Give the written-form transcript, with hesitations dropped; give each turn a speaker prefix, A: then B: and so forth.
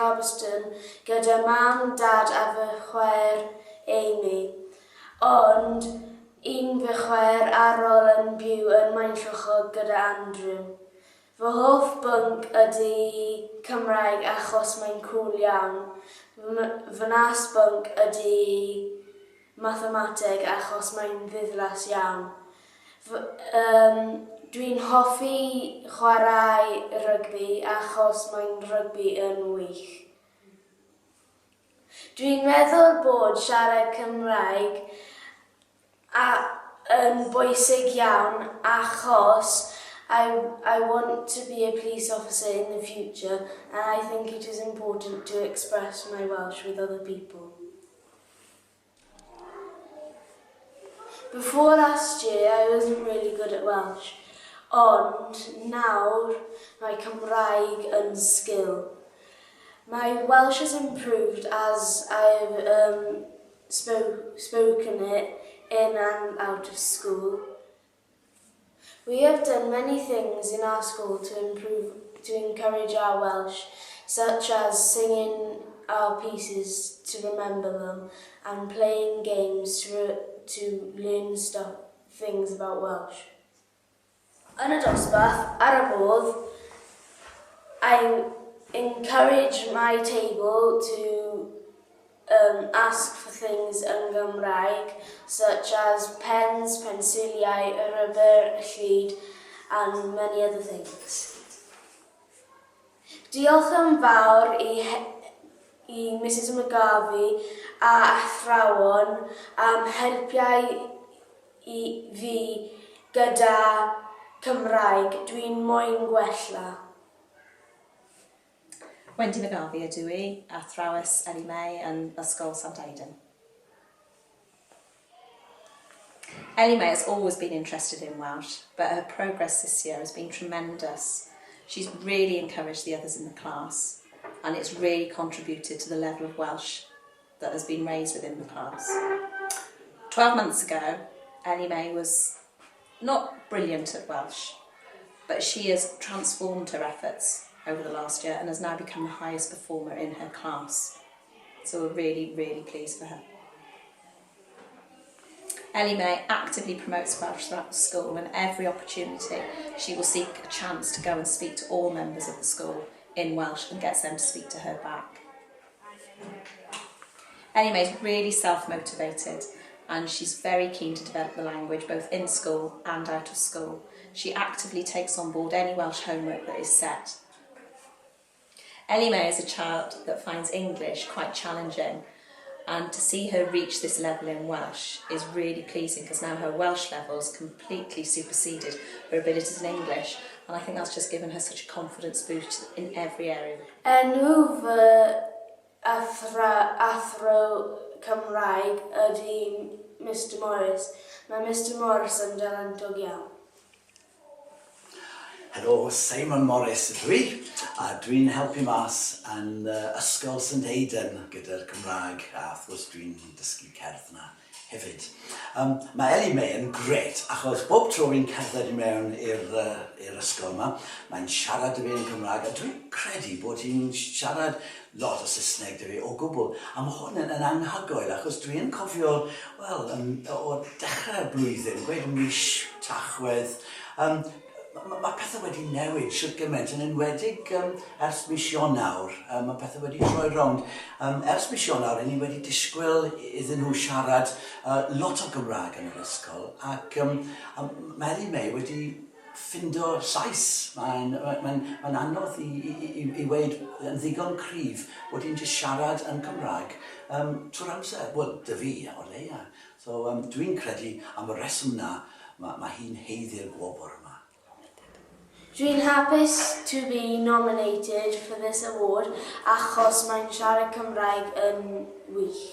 A: Robeston gyda mam, dad a fy chwaer Ellie-May. Ond un fy chwaer ar ôl yn byw yn Maenllwchod gyda Andrew. Fy hoff bwnc ydy Cymraeg achos mae'n cool iawn. Fy nas bwnc ydy mathemateg achos mae'n ddiflas iawn. Dwi'n hoffi chwarae rygbi achos mae'n rygbi yn wych. Dwi'n meddwl bod siarad Cymraeg yn bwysig iawn achos I want to be a police officer in the future and I think it is important to express my Welsh with other people. Before last year I wasn't really good at Welsh, ond nawr mae Cymraeg yn skill. My Welsh has improved as I've spoken it in and out of school. We have done many things in our school to encourage our Welsh, such as singing our pieces to remember them and playing games to learn things about Welsh. Yn y dosbarth, ar y bodd, I encourage my table to ask for things in Gymraeg, such as pens, pensiliau, rubber, llyd, and many other things. Diolch yn fawr i Mrs McGarvey a athrawon am helpiau fi gyda Cymraeg. Dwi'n moyn gwella.
B: Wendy McGarvey ydw I, athrawes Ellie-May yn Ysgol St Aidan. Ellie-May has always been interested in Welsh, but her progress this year has been tremendous. She's really encouraged the others in the class, and it's really contributed to the level of Welsh that has been raised within the class. 12 months ago, Ellie-May was not brilliant at Welsh, but she has transformed her efforts over the last year and has now become the highest performer in her class. So we're really, really pleased for her. Ellie-May actively promotes Welsh throughout the school, and every opportunity she will seek a chance to go and speak to all members of the school in Welsh and gets them to speak to her back. Ellie-May is really self-motivated and she's very keen to develop the language both in school and out of school. She actively takes on board any Welsh homework that is set. Ellie-May is a child that finds English quite challenging, and to see her reach this level in Welsh is really pleasing because now her Welsh level's completely superseded her abilities in English, and I think that's just given her such a confidence boost in every area.
A: Enw fy athro Cymraeg ydy Mr Morris. Mae Mr Morris yn dalentog iawn.
C: Helo, Simon Morris ydw I, a dwi'n helpu mas yn Ysgol St Aidan gyda'r Cymraeg, a wrth gwrs dwi'n dysgu cerdd yna hefyd. Mae Ellie-May yn gret, achos bob tro fi'n cerdded I mewn i'r ysgol yma, mae'n siarad â fi yn Cymraeg, a dwi'n credu bod hi'n siarad lot o Saesneg â fi o gwbl. A mae hwn yn anhygoel, achos dwi'n cofio, wel, o dechrau'r blwyddyn, gweud mis Tachwedd, mae pethau wedi newid siwt gymaint, yn enwedig ers mis Ionawr, mae pethau wedi troi rownd. Ers mis Ionawr, ni wedi disgwyl iddyn nhw siarad lot o Gymraeg yn yr ysgol, ac mae Ellie-May wedi ffindo Sais. Mae'n anodd I weid yn ddigon cryf bod hi'n just siarad yn Cymraeg trwy'r amser. Wel, dy fi o leia. So dwi'n credu am y reswm na, mae hi'n heiddi'r Gwobr yma.
A: Dwi'n hapus to be nominated for this award achos mae'n siarad Cymraeg yn wych.